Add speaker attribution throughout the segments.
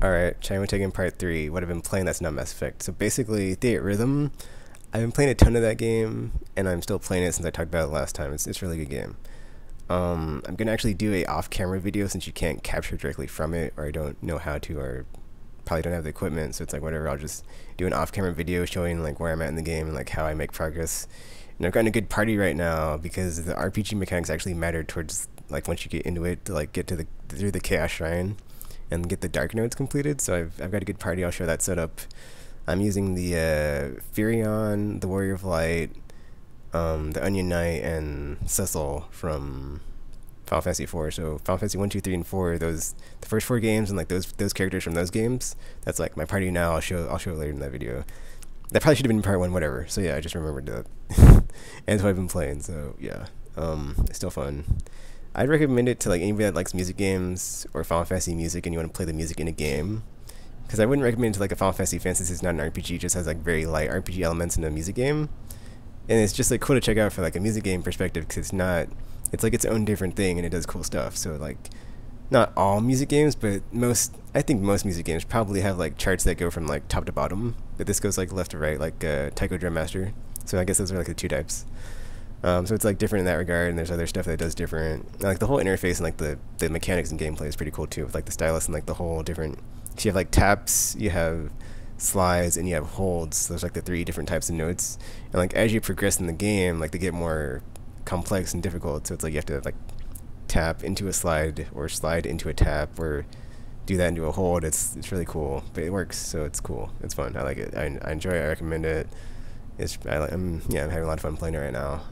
Speaker 1: Alright, China taking part 3. What I've been playing that's not Mass Effect. So basically, Theater Rhythm, I've been playing a ton of that game, and I'm still playing it since I talked about it last time. It's a really good game. I'm gonna actually do a off-camera video since you can't capture directly from it, or I don't know how to, or probably don't have the equipment, so it's like whatever, I'll just do an off-camera video showing like where I'm at in the game and like how I make progress. And I've gotten a good party right now because the RPG mechanics actually matter towards like once you get into it to like get to the through the Chaos Shrine and get the Dark Nodes completed. So I've got a good party. I'll show that setup. I'm using the Furion, the Warrior of Light, the Onion Knight, and Cecil from Final Fantasy 4. So Final Fantasy 1, 2, 3, and 4. The first 4 games and like those characters from those games. That's like my party now. I'll show it later in that video. That probably should have been part 1, whatever. So yeah, I just remembered that. And that's what I've been playing. So yeah, it's still fun. I'd recommend it to like anybody that likes music games or Final Fantasy music and you want to play the music in a game. Because I wouldn't recommend it to like a Final Fantasy fan since it's not an RPG, it just has like very light RPG elements in a music game. And it's just like cool to check out for like a music game perspective because it's like its own different thing and it does cool stuff. So like, not all music games, but I think most music games probably have like charts that go from like top to bottom. But this goes like left to right, like Taiko Drum Master. So I guess those are like the 2 types. So it's like different in that regard, and there's other stuff that does different. Like the whole interface and like the mechanics and gameplay is pretty cool too, with like the stylus and like the whole different. So you have like taps, you have slides, and you have holds. So there's like the 3 different types of notes, and like as you progress in the game, like they get more complex and difficult. So it's like you have to like tap into a slide or slide into a tap or do that into a hold. It's really cool, but it works, so it's cool. It's fun. I like it. I enjoy it. I recommend it. I'm having a lot of fun playing it right now.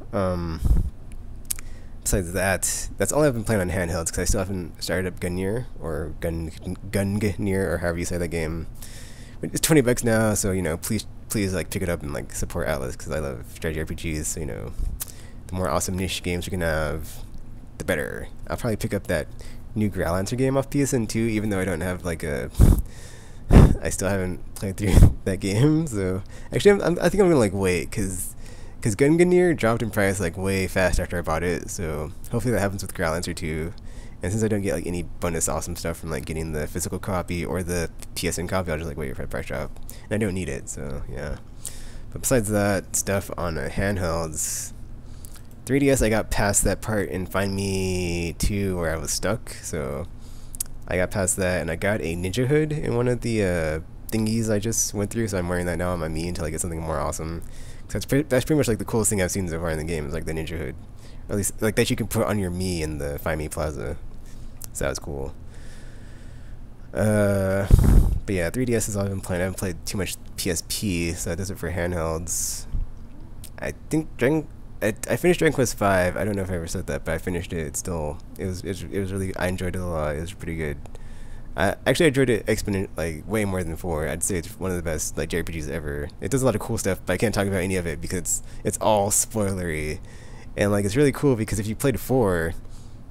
Speaker 1: Besides that, that's all I've been playing on handhelds because I still haven't started up Gungnir or Gungnir or however you say that game. It's $20 now, so you know, please like pick it up and like support Atlas because I love strategy RPGs. So you know, the more awesome niche games we can have, the better. I'll probably pick up that new Growlancer game off PSN too, even though I don't have like a. I still haven't played through that game, so actually I think I'm gonna like wait because Gungnir dropped in price like way fast after I bought it, so hopefully that happens with Growlancer too. And since I don't get like any bonus awesome stuff from like getting the physical copy or the PSN copy, I'll just like wait for the price drop, and I don't need it, so yeah. But besides that stuff on handhelds, 3DS I got past that part in Find Me 2 where I was stuck, so I got past that, and I got a ninja hood in one of the thingies I just went through, so I'm wearing that now on my Mii until I get something more awesome. So that's pretty much like the coolest thing I've seen so far in the game is like the ninja hood, or at least like that you can put on your Mii in the Find Me Plaza. So that was cool. But yeah, 3DS is all I've been playing. I haven't played too much PSP, so that does it for handhelds. I think I finished Dragon Quest V. I don't know if I ever said that, but I finished it. It was really, I enjoyed it a lot. It was pretty good. I enjoyed it like way more than 4. I'd say it's one of the best like JRPGs ever. It does a lot of cool stuff, but I can't talk about any of it because it's all spoilery. And like it's really cool because if you played 4,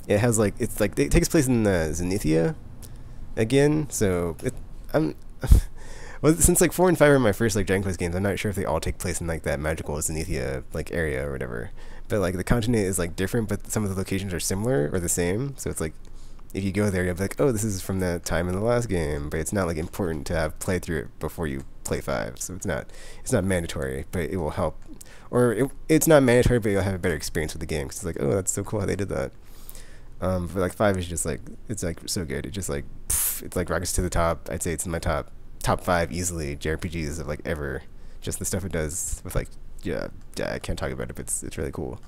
Speaker 1: it has like it takes place in Zenithia again. So well, since like 4 and 5 are my first like Dragon Quest games, I'm not sure if they all take place in like that magical Zenithia like area or whatever. But like the continent is like different, but some of the locations are similar or the same. So it's like if you go there, you'll be like, oh, this is from that time in the last game. But it's not like important to have played through it before you play 5. So it's not mandatory, but it will help. Or it's not mandatory, but you'll have a better experience with the game because it's like, oh, that's so cool how they did that. But like 5 is just like it's like so good. It just like it's like rockets to the top. I'd say it's in my top 5 easily JRPGs of like ever. Just the stuff it does with like I can't talk about it, but it's really cool.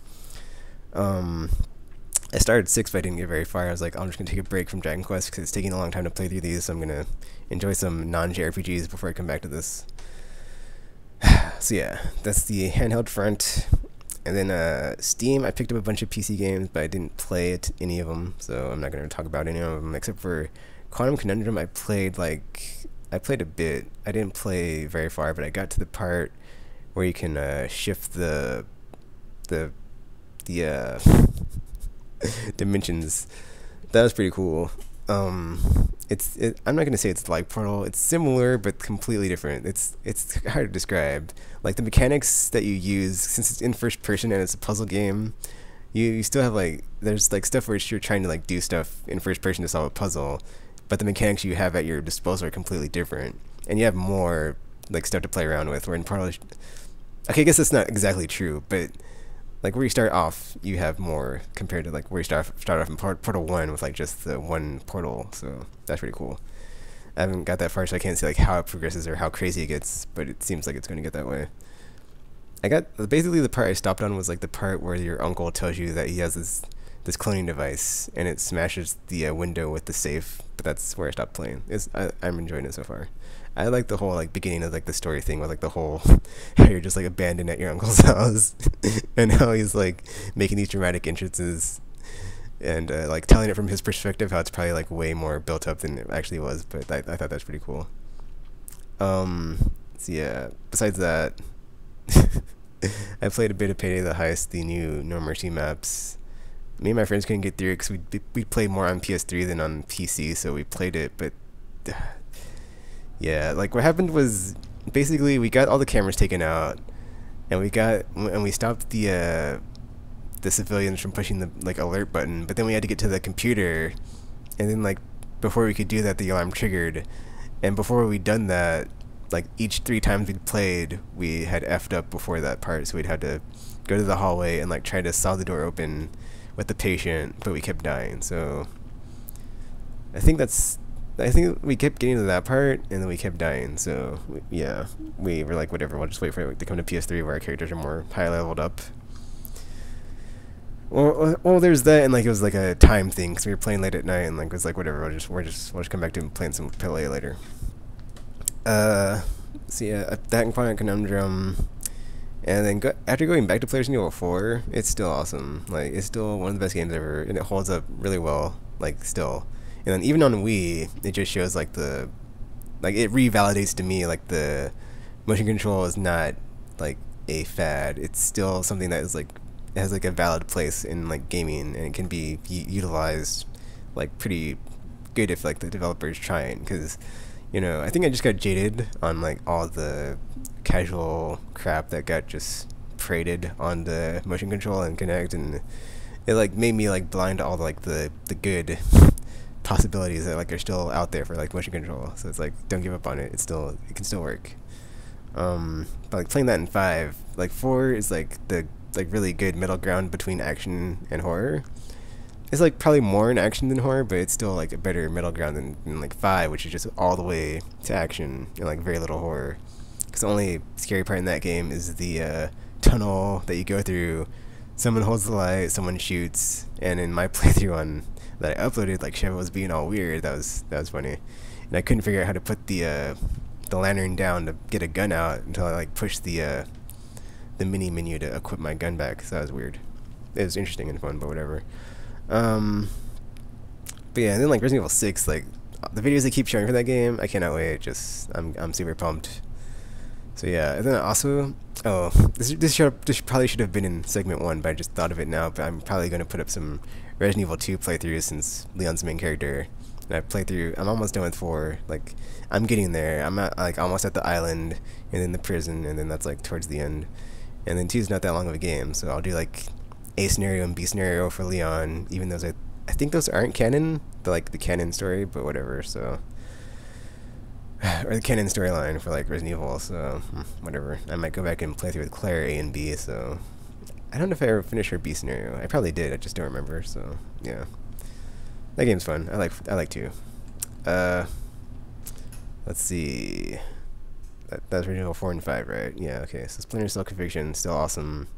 Speaker 1: I started 6 but I didn't get very far. I was like, I'm just gonna take a break from Dragon Quest because it's taking a long time to play through these, so I'm gonna enjoy some non-JRPGs before I come back to this. So yeah, that's the handheld front. And then Steam, I picked up a bunch of PC games, but I didn't play any of them, so I'm not gonna talk about any of them except for Quantum Conundrum. I played a bit. I didn't play very far, but I got to the part where you can shift the dimensions. That was pretty cool. I'm not gonna say it's like Portal. It's similar but completely different. It's hard to describe. Like the mechanics that you use, since it's in first person and it's a puzzle game, you still have like there's like stuff where you're trying to like do stuff in first person to solve a puzzle, but the mechanics you have at your disposal are completely different, and you have more like stuff to play around with. Where in Portal, okay, I guess that's not exactly true, but like where you start off, you have more compared to like where you start off in Portal 1 with like just the one portal. So that's pretty cool. I haven't got that far, so I can't see like how it progresses or how crazy it gets, but it seems like it's going to get that way. I got basically the part I stopped on was like the part where your uncle tells you that he has this cloning device and it smashes the window with the safe, but that's where I stopped playing. I'm enjoying it so far. I like the whole like beginning of like the story thing with like the whole how you're just like abandoned at your uncle's house and how he's like making these dramatic entrances and like telling it from his perspective, how it's probably like way more built up than it actually was. But I thought that's pretty cool. So yeah, besides that, I played a bit of Payday the Heist, the new No Mercy maps. Me and my friends couldn't get through it because we played more on PS3 than on PC, so we played it, but yeah, like what happened was basically we got all the cameras taken out, and we stopped the civilians from pushing the like alert button, but then we had to get to the computer, and then like before we could do that, the alarm triggered, and before we'd done that, like each 3 times we'd played, we had effed up before that part, so we'd had to go to the hallway and like try to saw the door open with the patient, but we kept dying. So I think we kept getting to that part, and then we kept dying. So yeah, we were like, whatever, we'll just wait for it to come to PS3 where our characters are more high leveled up. Well, there's that, and like it was like a time thing because we were playing late at night, and like it was like whatever, we'll just come back to playing some Pele later. So yeah, that and Quantum Conundrum, and then after going back to Resident Evil 4, it's still awesome. Like it's still one of the best games ever, and it holds up really well. Like still. And then even on Wii, it just shows like it revalidates to me like the motion control is not like a fad. It's still something that is like it has like a valid place in like gaming, and it can be utilized like pretty good if like the developers trying. Because I think I just got jaded on like all the casual crap that got just paraded on the motion control and Kinect, and it like made me like blind to all like the good possibilities that like are still out there for like motion control. So it's like, don't give up on it. It can still work. But like playing that in 5, like 4 is like the like really good middle ground between action and horror. It's like probably more in action than horror, but it's still like a better middle ground than like 5, which is just all the way to action and like very little horror. Because the only scary part in that game is the tunnel that you go through. Someone holds the light, someone shoots, and in my playthrough that I uploaded, like Sheva was being all weird. That was funny, and I couldn't figure out how to put the lantern down to get a gun out until I like pushed the mini menu to equip my gun back. So that was weird. It was interesting and fun, but whatever. But yeah, and then like Resident Evil 6, like the videos they keep showing for that game, I cannot wait. I'm super pumped. So yeah, and then also, this probably should have been in segment 1, but I just thought of it now. But I'm probably going to put up some Resident Evil 2 playthroughs since Leon's the main character. And I'm almost done with 4. Like, I'm getting there. I'm at, like, almost at the island, and then the prison, and then that's, like, towards the end. And then 2 is not that long of a game, so I'll do, like, A scenario and B scenario for Leon, even though I think those aren't canon, the canon story, but whatever, so... or the canon storyline for, like, Resident Evil, so, whatever. I might go back and play through with Claire A and B, so... I don't know if I ever finished her B scenario. I probably did, I just don't remember, so, yeah. That game's fun. I like 2. Let's see. That's Resident Evil 4 and 5, right? Yeah, okay. So Splinter Cell Conviction, still awesome.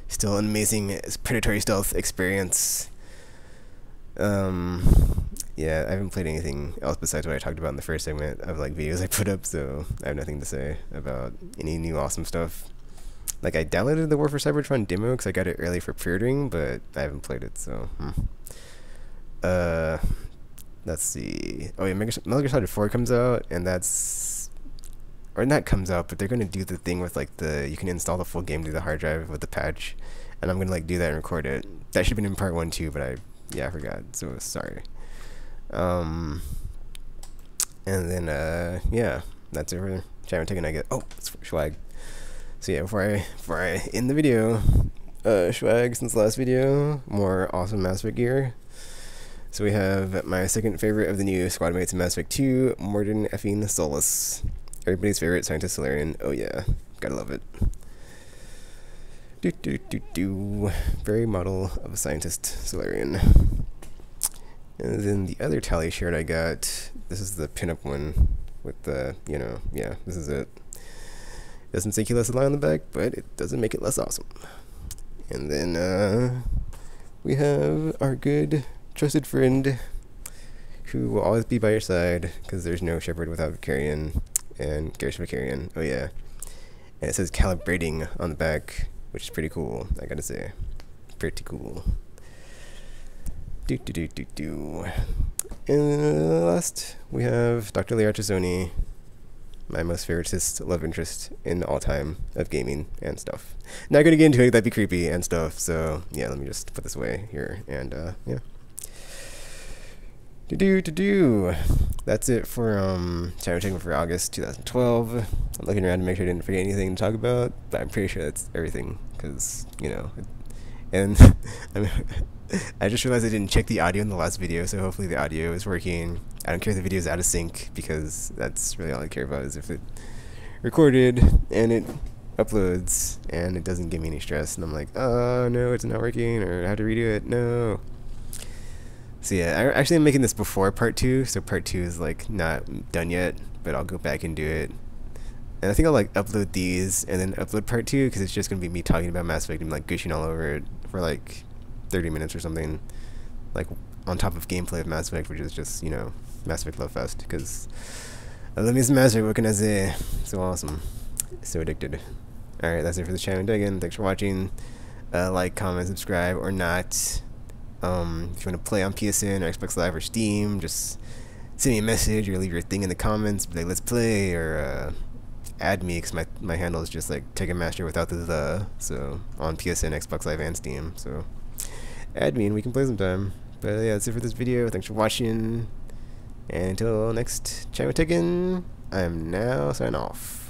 Speaker 1: Still an amazing predatory stealth experience. Yeah, I haven't played anything else besides what I talked about in the first segment of like videos I put up, so I have nothing to say about any new awesome stuff. Like I downloaded the War for Cybertron demo because I got it early for pre-ordering, but I haven't played it, so... let's see. Oh yeah, Metal Gear Solid 4 comes out, and that comes out, but they're gonna do the thing with like you can install the full game to the hard drive with the patch, and I'm gonna like do that and record it. That should have been in part 1 too, but I forgot, so sorry. And then yeah, that's it for Chat Taking. I get swag. So yeah, before I end the video, swag since the last video, more awesome Mass Effect gear. So we have my second favorite of the new squad mates in Mass Effect 2, Morden effing Solus. Everybody's favorite scientist Solarian. Oh yeah, gotta love it. Very model of a scientist Solarian. And then the other tally shirt I got, this is the pinup one with the, yeah, this is it. Doesn't say Keyless Ally on the back, but it doesn't make it less awesome. And then we have our good, trusted friend who will always be by your side because there's no Shepard without Vicarian and Garrus Vicarian. Oh yeah. And it says calibrating on the back, which is pretty cool, I gotta say. Pretty cool. And last, we have Dr. Leah Archizoni, my most favoritist love interest in all time of gaming and stuff. Not gonna get into it, that'd be creepy and stuff, so yeah, let me just put this away here, and yeah. That's it for Channel Check for August 2012. I'm looking around to make sure I didn't forget anything to talk about, but I'm pretty sure that's everything, because, and I mean, I just realized I didn't check the audio in the last video, so hopefully the audio is working. I don't care if the video is out of sync, because that's really all I care about, is if it recorded and it uploads and it doesn't give me any stress and I'm like, oh no, it's not working, or I have to redo it, no. So yeah, I'm making this before part 2, so part 2 is like not done yet, but I'll go back and do it. And I think I'll like upload these and then upload part 2, because it's just gonna be me talking about Mass Effect and like gushing all over it for like 30 minutes or something, like on top of gameplay of Mass Effect, which is just, Mass Effect Love Fest, because I love me some Mass Effect, what can I say? So awesome. So addicted. Alright, that's it for this channel again. Thanks for watching. Like, comment, subscribe, or not. If you want to play on PSN or Xbox Live or Steam, just send me a message or leave your thing in the comments, like let's play, or add me, because my handle is just like Tekken Master without the, so on PSN, Xbox Live, and Steam, so add me and we can play sometime. But yeah, that's it for this video. Thanks for watching, and until next Channel Tekken, I'm now signing off.